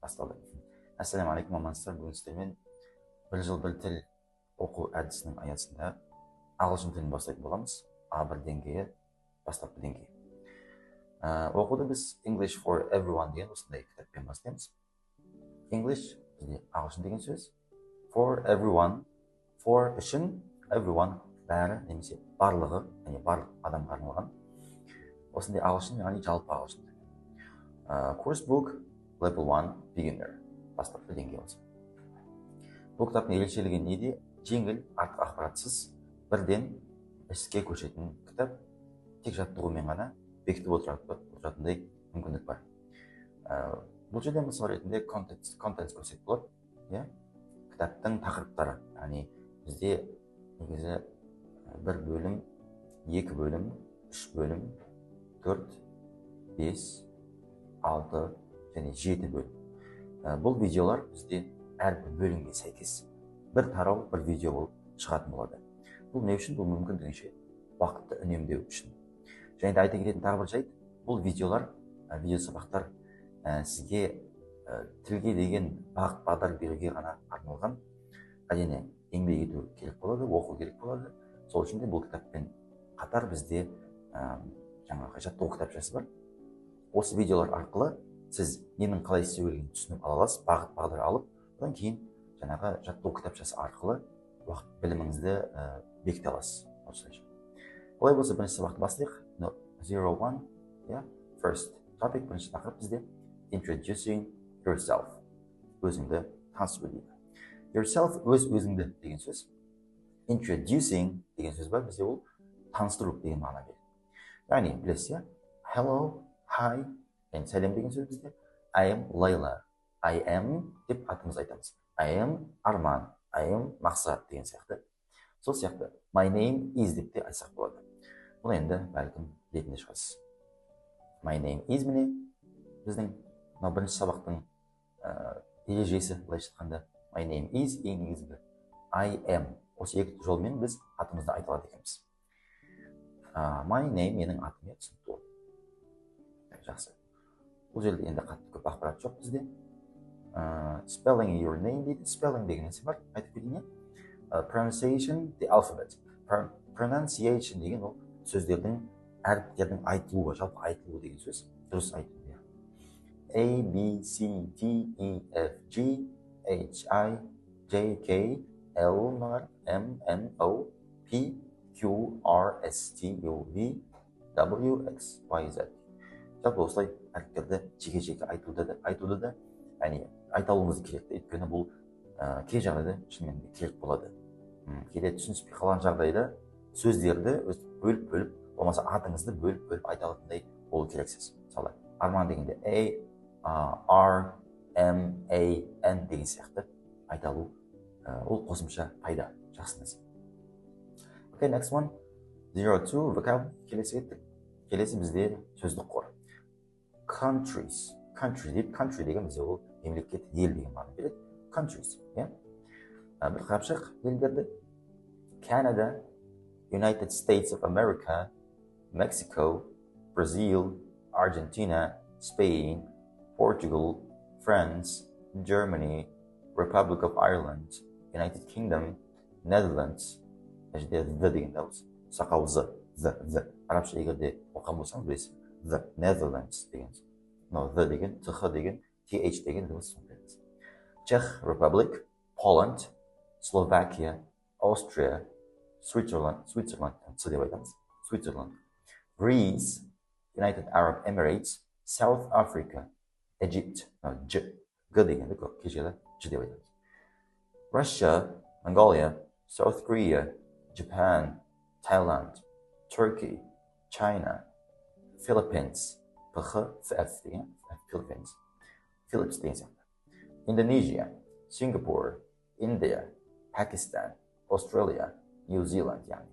Басталды. Ассаламу алейкум, амансыздар. Бүгін сіздермен бір жыл бір тіл оқу әдісінің аясында ағылшын тілін бастайтын боламыз. А1 деңгейі, бастапқы деңгейі. Оқуды біз English for everyone деген осындай кітаппен бастаймыз. English бізде ағылшын деген сөз. For everyone, for үшін, everyone бәрі немесе барлығы, яғни барлық адамға арналған. Осындай ағылшын, яғни жалпы ағылшын. Course book level 1 beginner, бастапқы деңгей болсын. Бұл кітаптың ерекшелігі неде? Жеңіл, артық ақпаратсыз, бірден іске көшетін кітап. Тек жаттығумен ғана бекітіп отыратындай мүмкіндік бар. Бұл жерде мысал ретінде контент көрсек болады. Кітаптың тақырыптары, яғни бізде негізі бір бөлім, екі бөлім, үш бөлім, 4, 5, 6 және 7 бөлім. Бұл видеолар бізде әрбір бөлімге сәйкес бір тарау, бір видео болып шығатын болады. Бұл не үшін? Бұл мүмкіндігінше уақытты үнемдеу үшін. Және де айта кететін тағы бір жайт, бұл видеолар, видео сабақтар сізге тілге деген бағыт бағдар беруге ғана арналған. Әрине еңбек ету керек болады, оқу керек болады. Сол үшін де бұл кітаппен қатар бізде жаңағы жаттығу кітапшасы бар. Осы видеолар арқылы сіз ненің қалай істелгенін түсініп ала аласыз, бағыт бағдар алып, одан кейін жаңағы жаттығу кітапшасы арқылы уақыт біліміңізді бекіте аласыз. Осылайша. Олай болса, бірінші сабақты бастайық. 01, first topic, бірінші тақырып бізде introducing yourself. Өзіңді таныстыру дейді. Yourself, өзіңді деген сөз. Introducing деген сөз бар, бізде ол таныстыру деген мағына береді. Яғни білесіз, hello, hi, сәлем деген сөз бізде I am Layla, I am деп атымыз айтамыз. I am Арман, I am Мақсат деген сияқты. Сол сияқты my name is деп те айтсақ болады. Бұл енді бәлкім ретінде шығасыз. My name is міне біздің бірінші сабақтың ережесі былайша айтқанда my name is ең негізгі I am. Осы екі жолмен біз атымызды айта алады екенбіз. My name менің атым түсінікті. Жақсы. Бұл жерде енді қатты көп ақпарат жоқ бізде. Spelling your name дейді. Spelling деген нәрсе бар. Айтып кетейін. Pronunciation, the alphabet. Pronunciation деген ол сөздердің, әріптердің айтылуы, жалпы айтылуы деген сөз. Дұрыс айтылуы. A, B, C, D, E, F, G, H, I, J, K, L, M, N, O, P, Q, R, S, T, U, V, W, X, Y, Z. Жалпы осылай әріптерді жеке-жеке айтуды да, яғни айта алуымыз керек. Өйткені бұл кей жағдайда шынымен де керек болады. Кейде түсініспей қалған жағдайда сөздерді бөліп, болмаса атыңызды бөліп айта алатындай болу керексіз. Мысалы, Арман дегенде A, R, M, A, N деген сияқты айта алу, ол қосымша пайда, жақсы нәрсе. Okay, next one. 02 vocab. Келесі бізде сөздік қор. Countries. Country дейді. Country деген бізде ол мемлекет, ел деген мағына береді. Countries. Бір қарапшық елдерді. Canada, United States of America, Mexico, Brazil, Argentina, Spain, Portugal, France, Germany, Republic of Ireland, United Kingdom, Netherlands. Әжде the деген дауыс. Сақау the. Арабша егерде оқыған болсаң білесіз. The Netherlands деген. The деген, TH деген, TH деген дауыс. Czech Republic, Poland, Slovakia, Austria, Switzerland, деп айтамыз. Switzerland, Greece, United Arab Emirates, South Africa, Egypt, G дегенді кешелі G деп айтамыз. Russia, Mongolia, South Korea, Japan, Thailand, Turkey, China, Philippines, Philippines деген сияқты. Indonesia, Singapore, India, Pakistan, Australia, New Zealand яғни.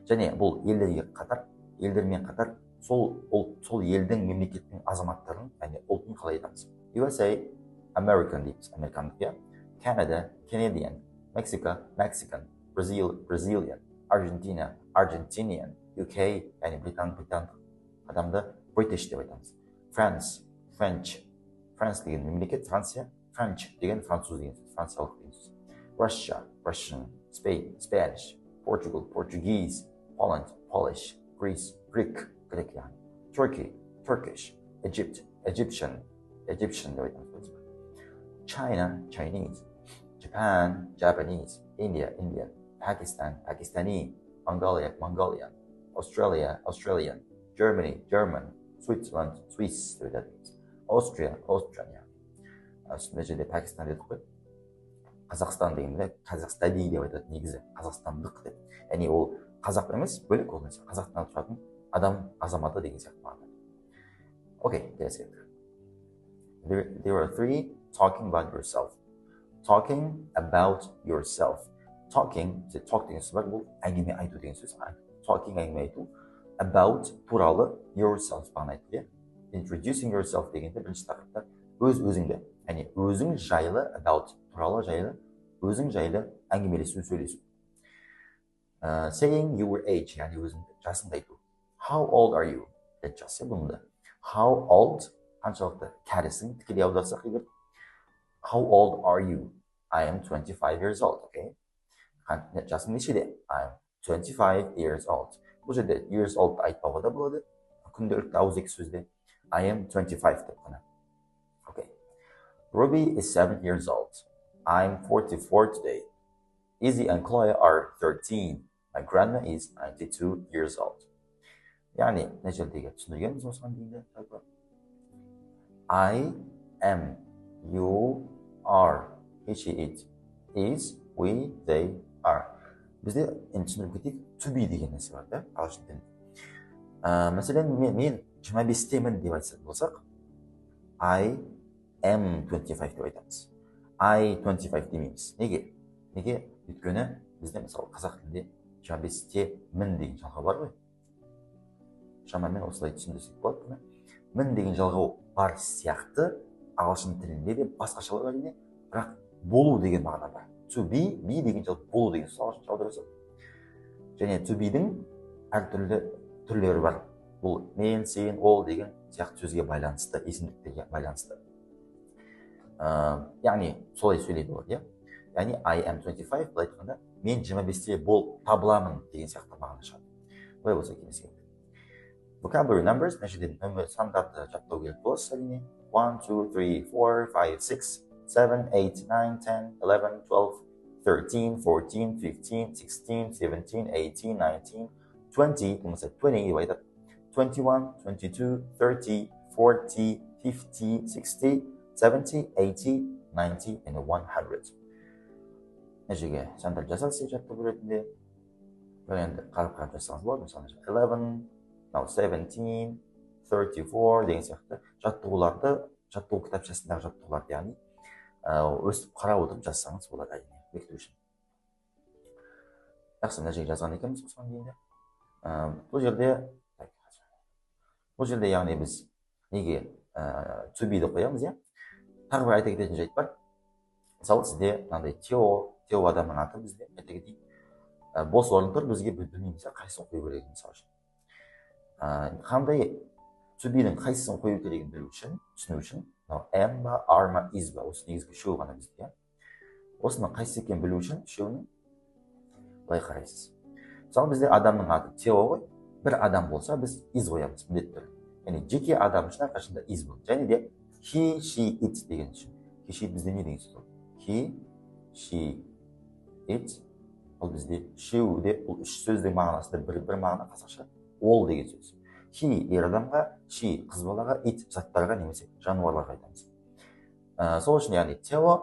Және бұл елдермен қатар сол елдің мемлекеттің азаматтарын, яғни ұлтын қалай айтамыз. USA, American дейміз, американдық, Canada, Canadian, Mexico, Mexican, Brazilian, Argentina, Argentinian, UK, яғни британдық адамды British деп айтамыз. France, French, France деген мемлекет, Франция. French деген француз деген сөз, франциялық деген сөз. Russia, Russian. Spain, Spanish. Portugal, Portuguese. Poland, Polish. Greece, Greek, Greek yani. Turkey, Turkish. Egypt, Egyptian, Egyptian деп айтамыз. China, Chinese. Japan, Japanese. India, Indian. Pakistan, Pakistani. Mongolia, Mongolian. Australia, Australian. Germany, German. Switzerland, Swiss деп айтамыз. Austria, Austrian yani. Мына жерде Пакистан дедік қой. Қазақстан дегенде қазақстани деп айтады негізі, қазақстандық деп. Яғни ол қазақ емес, бөлек ол нәрсе. Қазақтан тұратын адам, азаматы деген сияқты мағына. Okay, let's get there are three talking about yourself. Talking about yourself. Talking, talk деген сөз бар, бұл әңгіме айту деген сөз. Talking әңгіме айту. About туралы yourself бағана айтты. Introducing yourself дегенде бірінші тақырыпта өз-өзіңді, яғни өзің жайлы, about туралы жайлы, өзің жайлы әңгімелесу, сөйлесу. Saying your age, яғни өзіңді жасыңды айту. How old are you? Жасы бұнда. How old, қаншалықты кәрісің, тікелей аударсақ егер. How old are you? I am 25 years old, okay? Жасың нешеде? I am 25 years old. Бұл жерде years old айтпауға да болады. Күнделікті ауызекі сөзде I am 25 деп қана. Okay. Ruby is 7 years old. I'm 44 today. Izzy and Chloe are 13. My grandma is 92 years old. Yani ne жердегі түсіндіргенбіз осыған дейінгі жалпы. I am, you are, he, she, it, is, we, they, are. Бізде түсіндіріп кетейік, to be деген нәрсе бар да, ағылшын тілінде. Мәселен, мен 25-темін деп айтсақ болсақ, I am 25 деп айтамыз. I 25 демейміз. Неге? Неге? Өйткені бізде мысалы қазақ тілінде 25-те-мін деген жалғау бар ғой. Шамамен осылай түсіндірсек болады. Мін деген жалғау бар сияқты ағылшын тілінде де басқашалар әрине, бірақ болу деген мағына бар. To be, be деген жалғау болу деген сөз ағылшынша аударса. Және to be-дің әртүрлі түрлері бар. Бұл мен, сен, ол деген сияқты сөзге байланысты, есімдіктерге байланысты. Яғни солай сөйлейді олар, иә? Яғни I am 25 бұл айтқанда мен 25-те болып табыламын деген сияқты мағына шығады. Бұлай болса келесі. Vocabulary numbers, мәжеден нөмір сандарды жаттау керек болса әрине. 1, 2, 3, 4, 5, 6, 7, 8, 9, 10, 11, 12, 13, 14, 15, 16, 17, 18, 19, 20, болмаса 20 деп айтады. 21, 22, 30, 40, 50, 60, 70, 80, 90, and 100. Мәжеге сандар жасалса жаттығу ретінде. Енді қарап жасаңыз болады. Мысалы 11, now 17, 34 деген сияқты жаттығуларды, жаттығу кітапшасындағы жаттығуларды, яғни өстіп қарап отырып жазсаңыз болады әрине, бекіту үшін. Жақсы, мына жерге жазған екенбіз осыған дейінде. Бұл жерде яғни біз неге to be-ді қоямыз, иә? Тағы бір айта кететін жайт бар. Мысалы сізде мынандай Тео адамның аты бізде айта кетейік. Бос орын тұр, бізге білмейміз, қайсысын қою керек мысалы үшін. Қандай to be-дің қайсысын қою керегін білу үшін, түсіну үшін, am ба, are ма, is ба, осы негізгі үшеуі ғана бізде. Осының қайсысы екенін білу үшін үшеуінің былай қарайсыз. Мысалы бізде адамның аты Тео ғой, бір адам болса біз is қоямыз міндетті түрде. Яғни жеке адам үшін әрқашанда is болады. Және де he, she, it деген үшін. He, she, бізде не деген сөз болды? He, she, it, ол бізде үшеуі бұл үш сөздің мағынасында бір мағына қазақша ол деген сөз. He ер адамға, she қыз балаға, it заттарға немесе жануарларға айтамыз. Сол үшін яғни Тео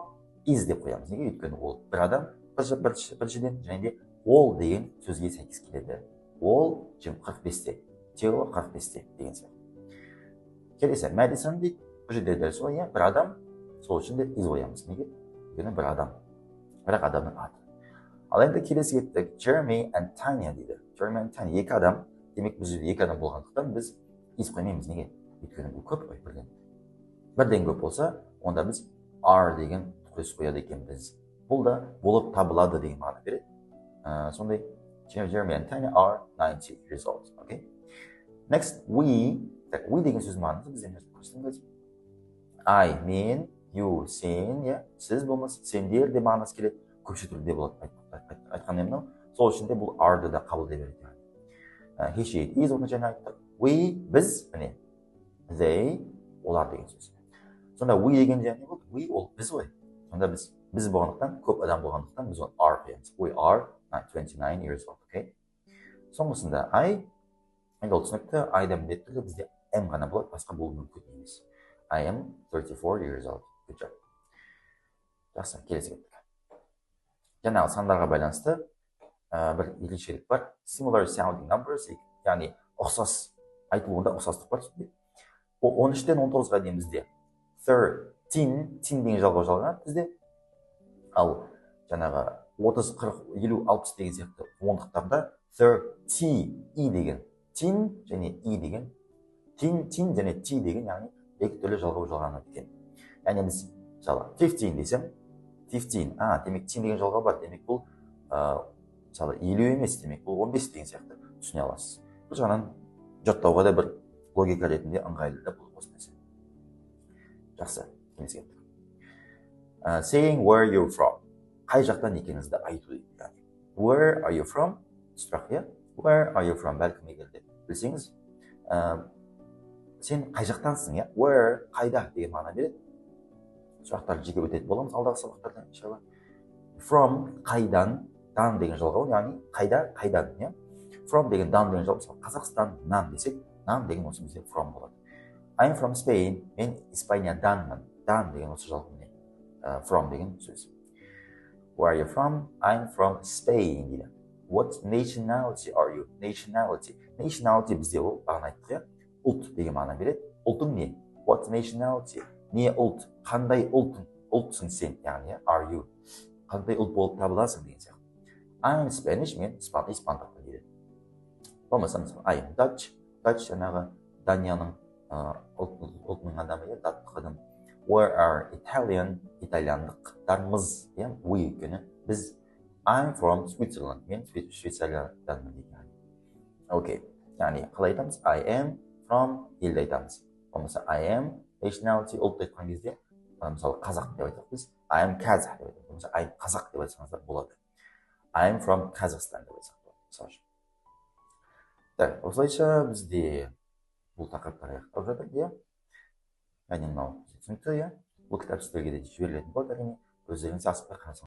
is деп қоямыз. Неге? Өйткені ол бір адам біріншіден, және де ол деген сөзге сәйкес келеді. Ол 45-те, Тео 45-те деген сияқты. Келесі, Мэдисон дейді, бұл жерде дәл солай, бір адам, сол үшін де is қоямыз. Неге? Өйткені бір адам, бірақ адамның аты. Ал енді келесі кеттік, Jeremy and Tanya дейді. Jeremy and Tanya, екі адам, демек бұл жерде екі адам болғандықтан біз is қоймаймыз. Неге? Өйткені бұл көп қой, бірден көп болса, онда біз are деген көз қояды екенбіз. Бұл да болып табылады деген мағына береді. Сондай, Jeremy and Tanya are 90 years old. Okay? Next, we деген сөз мағынасы бізден көрсетіңіз. I, мен, you, сен, иә, сіз болмаса сендер де мағынасы келеді, көпше түрде болады айтқанда мынау. Сол үшін де бұл are-ды да қабылдай береді. He, she, it, is оны жаңа айттық. We, біз, міне, they, олар деген сөз. Сонда we деген және болды, we ол біз ғой. Сонда біз болғандықтан, көп адам болғандықтан біз оны are қоямыз. We are 29 years old, okay? Соңғысында I, енді ол түсінікті, I-да міндетті түрде бізде am ғана болады, басқа болуы мүмкін емес. I am 34 years old. Good job. Жақсы, келесі кеттік. Жаңағы сандарға байланысты бір ерекшелік бар. Similar sounding numbers, яғни ұқсас айтылуында ұқсастық бар. 13-тен 19-ға дейін бізде 13 деген жалғау жалғанады бізде. Ал жаңағы 30, 40, 50, 60 деген сияқты ондықтарда 30 и деген, тин және и деген, тин және ти деген, яғни екі түрлі жалғау жалғанады екен. Яғни біз мысалы 15 десем, 15, демек тин деген жалғау бар, демек бұл мысалы 50 емес, демек бұл 15 деген сияқты түсіне аласыз. Бұл жағынан жаттауға да бір логика ретінде ыңғайлы да бұл осы нәрсе. Жақсы, келесі кеттік. Saying where you're from. Қай жақтан екеніңізді айту дейді. Where are you from? Сұрақ, иә? Where are you from? Бәлкім егерде білсеңіз, сен қай жақтансың, иә? Where, қайда деген мағына береді. Сұрақтар жеке өтетін боламыз алдағы сабақтарда, иншалла. From, қайдан, дан деген жалғау, яғни қайдан, иә? From деген, дан деген жалғау, Қазақстаннан десек, нан деген осы бізде from болады. I'm from Spain, мен Испанияданмын. Дан деген осы жалғау, from деген сөз. Where are you from? I'm from Spain дейді. What nationality are you? Nationality бізде ол, бағана айттық, иә? Ұлт деген мағына береді. Ұлтың не? What nationality? Не ұлт? Қандай ұлтсың сен? Яғни, are you? Қандай ұлт болып табыласың деген сияқты. I'm Spanish, мен испандықпын дейді. Болмаса, I'm Dutch. Dutch жаңағы Данияның ұлтының адамы, даттық адам. We are Italian, итальяндықтармыз, we өйткені біз. I'm from Switzerland, мен Швейцарияданмын дейді. Окей, яғни қалай айтамыз? I am from елді айтамыз. Болмаса I am nationality, ұлт айтқан кезде, мысалы қазақ деп айтамыз біз. I am Kazakh деп айтамыз. Болмаса I am қазақ деп айтсаңыздар болады. I am from Kazakhstan деп айтсақ болады. Так, осылайша бізде бұл тақырыптар аяқталып жатыр, иә? Яғни мынау түсінікті, иә? Бұл кітап сіздерге де жіберілетін болады, әрине. Өздеріңіз асықпай қарасаңыздар.